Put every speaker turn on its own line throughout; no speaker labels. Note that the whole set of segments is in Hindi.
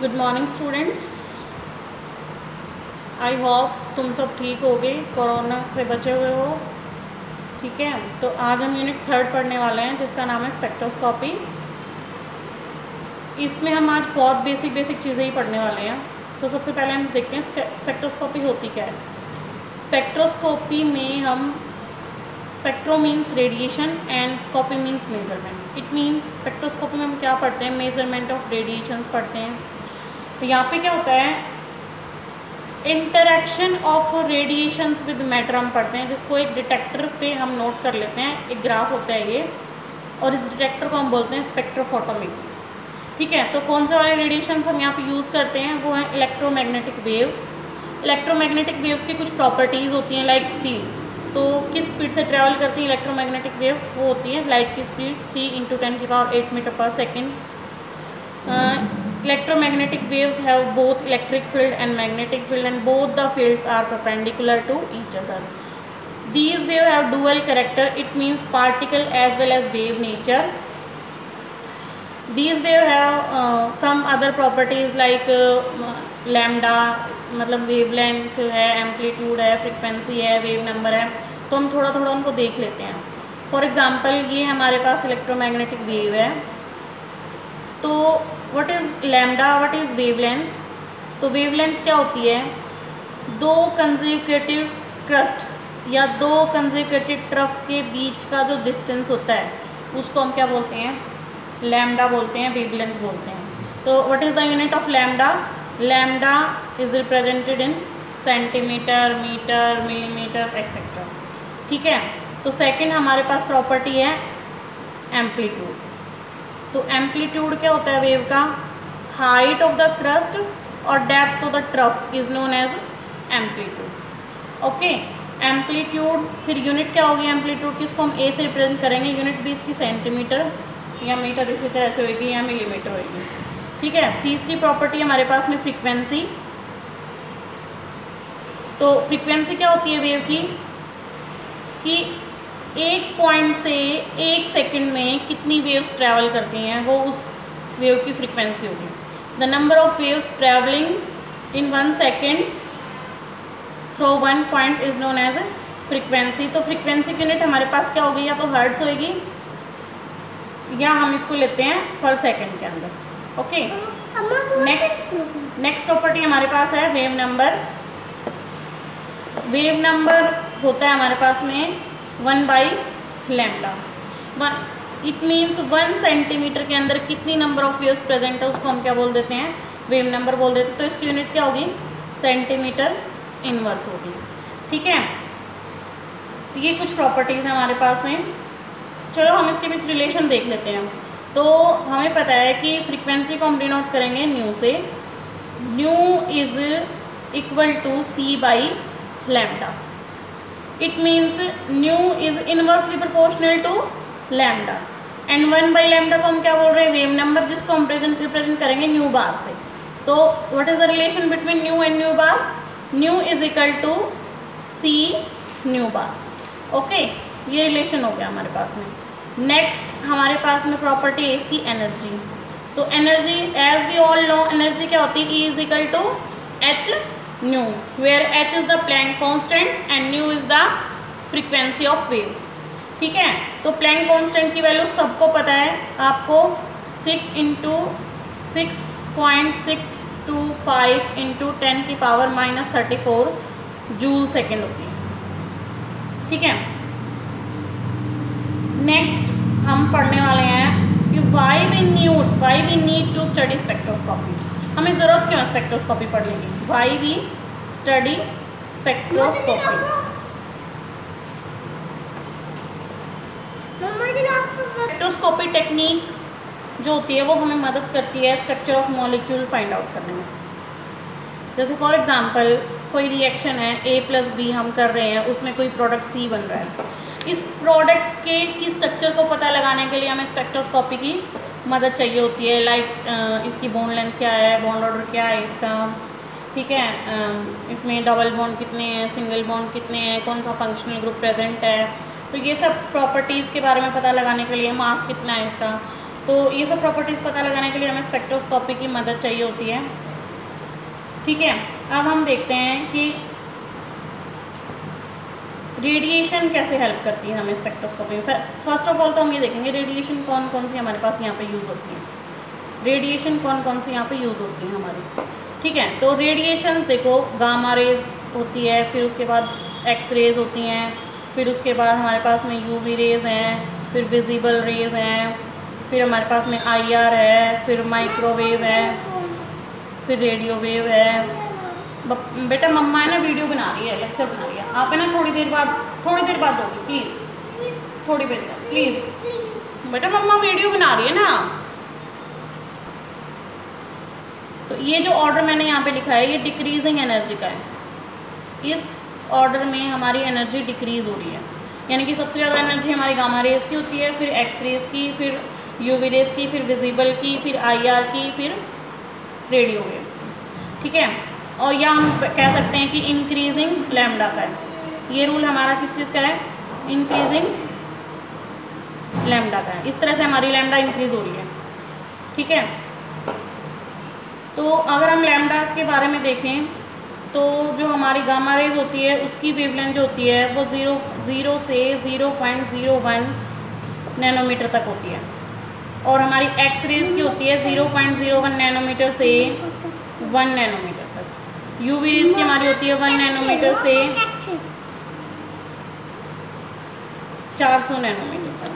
Good morning students. I hope तुम सब ठीक होगे, कोरोना से बचे हुए हो। ठीक है, तो आज हम यूनिट 3 पढ़ने वाले हैं जिसका नाम है स्पेक्ट्रोस्कोपी। इसमें हम आज बहुत बेसिक चीज़ें ही पढ़ने वाले हैं। तो सबसे पहले हम देखते हैं स्पेक्ट्रोस्कोपी होती क्या है। स्पेक्ट्रोस्कोपी में हम spectro means radiation and scopy means measurement. It means spectroscopy में हम क्या पढ़ते हैं, मेजरमेंट ऑफ रेडिएशंस पढ़ते हैं। तो यहाँ पे क्या होता है, interaction of radiations with matter हम पढ़ते हैं, जिसको एक डिटेक्टर पे हम नोट कर लेते हैं। एक ग्राफ होता है ये, और इस डिटेक्टर को हम बोलते हैं स्पेक्ट्रोफोटोमीटर। ठीक है, तो कौन से वाले रेडिएशंस हम यहाँ पे यूज़ करते हैं, वो है इलेक्ट्रोमैग्नेटिक वेव्स। इलेक्ट्रोमैग्नेटिक वेव्स की कुछ प्रॉपर्टीज़ होती हैं, लाइक स्पीड। तो किस स्पीड से ट्रैवल करती है इलेक्ट्रोमैग्नेटिक वेव, वो होती है लाइट की स्पीड 3 × 10⁸ मीटर पर second. Electromagnetic waves have both electric field and magnetic field, and both the fields are perpendicular to each other. These waves have dual character. It means particle as well as wave nature. These waves have some other properties like lambda, मतलब wavelength है, amplitude है, frequency है, wave number है। तो हम थोड़ा थोड़ा उनको देख लेते हैं। फॉर एग्जाम्पल, ये हमारे पास इलेक्ट्रोमैग्नेटिक वेव है। तो what is lambda, what is wavelength. तो वेवलेंथ क्या होती है, दो कंसेक्यूटिव क्रस्ट या दो कंसेक्यूटिव ट्रफ के बीच का जो डिस्टेंस होता है उसको हम क्या बोलते हैं, लैम्डा बोलते हैं, वेवलेंथ बोलते हैं। तो what is the unit of lambda. Lambda is represented in centimetre, metre, millimetre etcetera. ठीक है, तो सेकंड हमारे पास प्रॉपर्टी है एम्पलीट्यूड। तो एम्पलीट्यूड क्या होता है वेव का, हाइट ऑफ द क्रस्ट और depth of the trough is known as amplitude. Okay, amplitude फिर यूनिट क्या होगी एम्पलीट्यूड की, इसको हम ए से रिप्रेजेंट करेंगे। यूनिट भी इसकी सेंटीमीटर या मीटर इसी तरह से होगी या मिलीमीटर होगी। ठीक है, तीसरी प्रॉपर्टी हमारे पास में फ्रीक्वेंसी। तो फ्रीक्वेंसी क्या होती है वेव की, कि एक पॉइंट से एक सेकंड में कितनी वेव्स ट्रैवल करती हैं, वो उस वेव की फ्रीक्वेंसी होगी। The number of waves travelling in 1 second through 1 point is known as frequency. तो फ्रीक्वेंसी की यूनिट हमारे पास क्या होगी, या तो हर्ट्ज होगी या हम इसको लेते हैं पर सेकंड के अंदर। ओके, नेक्स्ट प्रॉपर्टी हमारे पास है वेव नंबर। वेव नंबर होता है हमारे पास में 1/λ। इट मीन्स 1 सेंटीमीटर के अंदर कितनी नंबर ऑफ वेव्स प्रेजेंट है उसको हम क्या बोल देते हैं, वेव नंबर बोल देते हैं। तो इसकी यूनिट क्या होगी, सेंटीमीटर इनवर्स होगी। ठीक है, ये कुछ प्रॉपर्टीज़ हैं हमारे पास में। चलो हम इसके बीच रिलेशन देख लेते हैं। तो हमें पता है कि फ्रीक्वेंसी को हम डिनोट करेंगे न्यू से। Nu is equal to c/λ। It means nu is inversely proportional to lambda, and 1/λ को हम क्या बोल रहे हैं, वेव नंबर, जिसको हम रिप्रेजेंट करेंगे न्यू बार से। तो what is the relation between nu and nu bar, nu is equal to c nu bar. Okay, ये रिलेशन हो गया हमारे पास में। नेक्स्ट हमारे पास में प्रॉपर्टी है इसकी एनर्जी। तो energy, as we all know, energy क्या होती है, E is equal to h nu, where h is the Planck constant and nu is the frequency of wave. ठीक है, तो प्लैंक कांस्टेंट की वैल्यू सबको पता है, आपको 6 × 6.625 × 10⁻⁻34 जूल सेकेंड होती है। ठीक है, नेक्स्ट हम पढ़ने वाले हैं कि why we need to study spectroscopy. हमें ज़रूरत क्यों है स्पेक्ट्रोस्कोपी पढ़ने की, why we study spectroscopy. Spectroscopy technique जो होती है वो हमें मदद करती है structure of molecule find out करने में। जैसे फॉर एग्जांपल कोई रिएक्शन है A+B हम कर रहे हैं, उसमें कोई प्रोडक्ट C बन रहा है। इस प्रोडक्ट के की स्ट्रक्चर को पता लगाने के लिए हमें स्पेक्ट्रोस्कोपी की मदद चाहिए होती है। लाइक इसकी बॉन्ड लेंथ क्या है, बॉन्ड ऑर्डर क्या है इसका, ठीक है, इसमें डबल बॉन्ड कितने हैं, सिंगल बॉन्ड कितने हैं, कौन सा फंक्शनल ग्रुप प्रेजेंट है। तो ये सब प्रॉपर्टीज़ के बारे में पता लगाने के लिए, मास कितना है इसका, तो ये सब प्रॉपर्टीज़ पता लगाने के लिए हमें स्पेक्ट्रोस्कोपी की मदद चाहिए होती है। ठीक है, अब हम देखते हैं कि रेडिएशन कैसे हेल्प करती है हमें स्पेक्ट्रोस्कोपी में। फर्स्ट ऑफ ऑल तो हम ये देखेंगे रेडिएशन कौन कौन सी हमारे पास यहाँ पे यूज़ होती है। रेडिएशन कौन कौन सी यहाँ पे यूज़ होती है हमारी। ठीक है, तो रेडिएशंस देखो, गामा रेज होती है, फिर उसके बाद एक्स रेज होती हैं, फिर उसके बाद हमारे पास में यूवी रेज हैं, फिर विजिबल रेज हैं, फिर हमारे पास में आईआर है, फिर माइक्रोवेव है, फिर रेडियो वेव है। बेटा मम्मा है ना वीडियो बना रही है, लेक्चर बना रही है, आप है ना थोड़ी देर बाद दोगे प्लीज़, थोड़ी देर बाद प्लीज़। बेटा मम्मा वीडियो बना रही है ना। तो ये जो ऑर्डर मैंने यहाँ पे लिखा है ये डिक्रीजिंग एनर्जी का है। इस ऑर्डर में हमारी एनर्जी डिक्रीज़ हो रही है, यानी कि सबसे ज़्यादा एनर्जी हमारी गामा रेज की होती है, फिर एक्स रेज की, फिर यूवी रेज की, फिर विजिबल की, फिर आईआर की, फिर रेडियो वेव्स की। ठीक है, और या हम कह सकते हैं कि इंक्रीजिंग लैम्डा का है। ये रूल हमारा किस चीज़ का है, इंक्रीजिंग लैम्डा का है। इस तरह से हमारी लैम्डा इंक्रीज़ हो रही है। ठीक है, तो अगर हम लैम्डा के बारे में देखें तो जो हमारी गामा रेज होती है उसकी वेवलेंथ जो होती है वो 0 से 0.01 नैनोमीटर तक होती है, और हमारी एक्स रेज की होती है 0.01 नैनोमीटर से 1 नैनोमीटर तक। यूवी रेज की हमारी होती है 1 नैनोमीटर से 400 नैनोमीटर तक,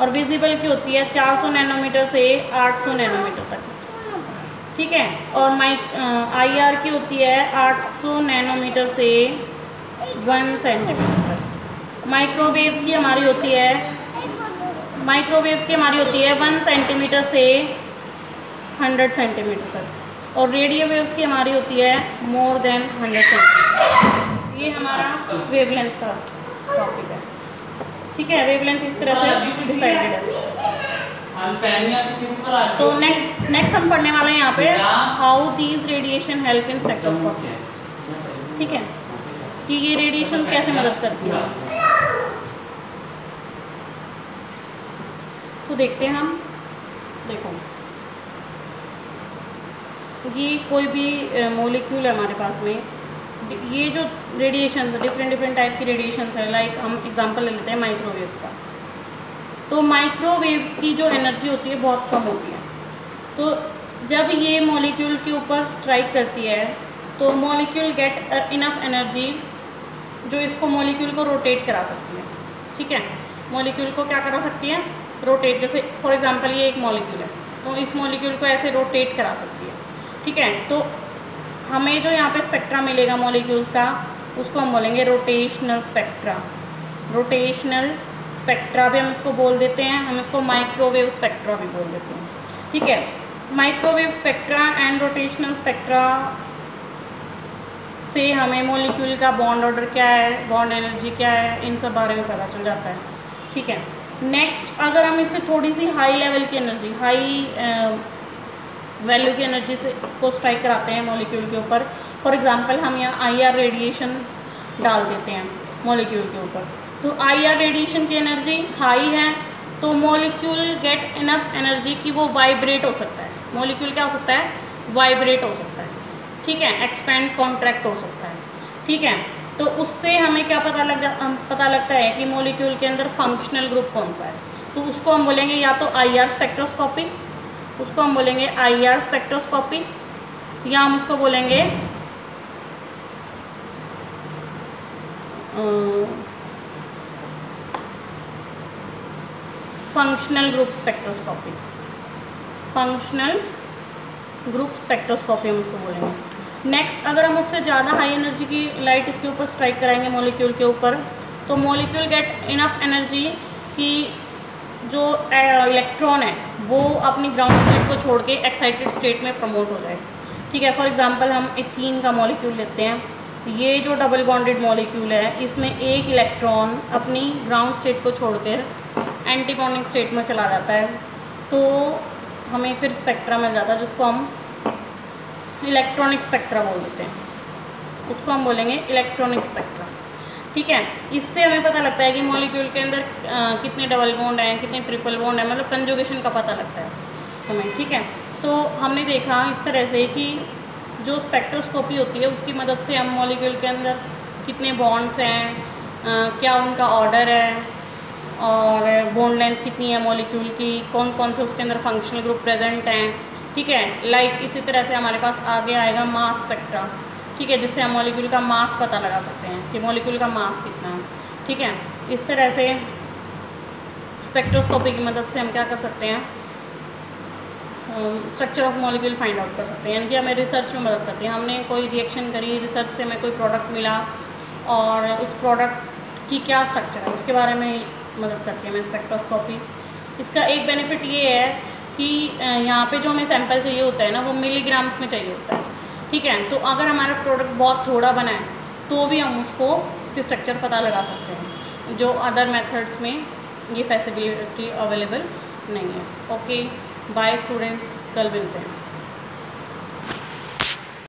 और विजिबल की होती है 400 नैनोमीटर से 800 नैनोमीटर तक। ठीक है, और आईआर की होती है 800 नैनोमीटर से 1 सेंटीमीटर तक। माइक्रोवेव्स की हमारी होती है 1 सेंटीमीटर से 100 सेंटीमीटर तक, और रेडियो वेव्स की हमारी होती है मोर देन 100 सेंटीमीटर। ये हमारा वेवलेंथ का टॉपिक है। ठीक है, वेवलेंथ इस तरह से डिसाइडेड है। तो नेक्स्ट हम पढ़ने वाले हैं यहाँ पे how these radiation help in spectroscopy. ठीक है, कि ये रेडिएशन कैसे मदद करती है। तो देखते हैं हम, देखो ये कोई भी मॉलिक्यूल है हमारे पास में, ये जो रेडिएशन है डिफरेंट टाइप की रेडिएशंस है। लाइक हम एग्जांपल ले लेते हैं माइक्रोवेव्स का। तो माइक्रोवेव्स की जो एनर्जी होती है बहुत कम होती है। तो जब ये मॉलिक्यूल के ऊपर स्ट्राइक करती है तो मॉलिक्यूल गेट इनफ एनर्जी जो इसको मॉलिक्यूल को रोटेट करा सकती है। ठीक है, मॉलिक्यूल को क्या करा सकती है, रोटेट। जैसे फॉर एग्जांपल ये एक मॉलिक्यूल है तो इस मॉलिक्यूल को ऐसे रोटेट करा सकती है। ठीक है, तो हमें जो यहाँ पे स्पेक्ट्रा मिलेगा मॉलिक्यूल्स का उसको हम बोलेंगे रोटेशनल स्पेक्ट्रा। रोटेशनल स्पेक्ट्रा भी हम इसको बोल देते हैं, हम इसको माइक्रोवेव स्पेक्ट्रा भी बोल देते हैं। ठीक है, microwave spectra and rotational spectra से हमें मॉलिक्यूल का बॉन्ड ऑर्डर क्या है, बॉन्ड एनर्जी क्या है, इन सब बारे में पता चल जाता है। ठीक है, नेक्स्ट अगर हम इससे थोड़ी सी हाई लेवल की एनर्जी, हाई वैल्यू की एनर्जी से को स्ट्राइक कराते हैं मॉलिक्यूल के ऊपर, फॉर एग्जांपल हम यहाँ आईआर रेडिएशन डाल देते हैं मॉलिक्यूल के ऊपर, तो आईआर रेडिएशन की एनर्जी हाई है तो मॉलिक्यूल गेट इनफ एनर्जी कि वो वाइब्रेट हो सकता है। मॉलिक्यूल क्या हो सकता है, वाइब्रेट हो सकता है। ठीक है, एक्सपेंड कॉन्ट्रैक्ट हो सकता है। ठीक है, तो उससे हमें क्या पता लगता है कि मॉलिक्यूल के अंदर फंक्शनल ग्रुप कौन सा है। तो उसको हम बोलेंगे या तो आईआर स्पेक्ट्रोस्कोपी, उसको हम बोलेंगे आईआर स्पेक्ट्रोस्कोपी, या हम उसको बोलेंगे functional group spectroscopy. Functional group spectroscopy हम उसको बोलेंगे। नेक्स्ट अगर हम उससे ज़्यादा हाई एनर्जी की लाइट इसके ऊपर स्ट्राइक कराएंगे मॉलिक्यूल के ऊपर, तो मॉलिक्यूल गेट इनफ एनर्जी कि जो इलेक्ट्रॉन है वो अपनी ग्राउंड स्टेट को छोड़ के एक्साइटेड स्टेट में प्रमोट हो जाए। ठीक है, फॉर एग्जांपल हम इथीन का मॉलिक्यूल लेते हैं। ये जो डबल बॉन्डेड मॉलिक्यूल है इसमें एक इलेक्ट्रॉन अपनी ग्राउंड स्टेट को छोड़कर एंटी बॉन्डिंग स्टेट में चला जाता है, तो हमें फिर स्पेक्ट्रा मिल जाता है जिसको हम इलेक्ट्रॉनिक स्पेक्ट्रा बोल देते हैं। उसको हम बोलेंगे इलेक्ट्रॉनिक स्पेक्ट्रा। ठीक है। इससे हमें पता लगता है कि मॉलिक्यूल के अंदर कितने डबल बॉन्ड हैं, कितने ट्रिपल बॉन्ड हैं, मतलब कंजुगेशन का पता लगता है हमें। ठीक है, तो हमने देखा इस तरह से कि जो स्पेक्ट्रोस्कोपी होती है उसकी मदद से हम मॉलिक्यूल के अंदर कितने बॉन्ड्स हैं, क्या उनका ऑर्डर है, और बॉन्ड लेंथ कितनी है मॉलिक्यूल की, कौन कौन से उसके अंदर फंक्शनल ग्रुप प्रेजेंट हैं। ठीक है, लाइक इसी तरह से हमारे पास आगे आएगा मास स्पेक्ट्रा। ठीक है, जिससे हम मॉलिक्यूल का मास पता लगा सकते हैं कि मॉलिक्यूल का मास कितना है। ठीक है, इस तरह से स्पेक्ट्रोस्कोपी की मदद से हम क्या कर सकते हैं, structure of molecule find out कर सकते हैं, यानी कि हमें रिसर्च में मदद करती है। हमने कोई रिएक्शन करी, रिसर्च से हमें कोई प्रोडक्ट मिला और उस प्रोडक्ट की क्या स्ट्रक्चर है उसके बारे में मदद करती है हमें स्पेक्ट्रोस्कोपी। इसका एक बेनिफिट ये है कि यहाँ पे जो हमें सैंपल चाहिए होता है ना वो मिलीग्राम्स में चाहिए होता है। ठीक है, तो अगर हमारा प्रोडक्ट बहुत थोड़ा बना है तो भी हम उसकी स्ट्रक्चर पता लगा सकते हैं, जो अदर मेथड्स में ये फैसिलिटी अवेलेबल नहीं है। ओके, बाय स्टूडेंट्स, कल मिलते हैं।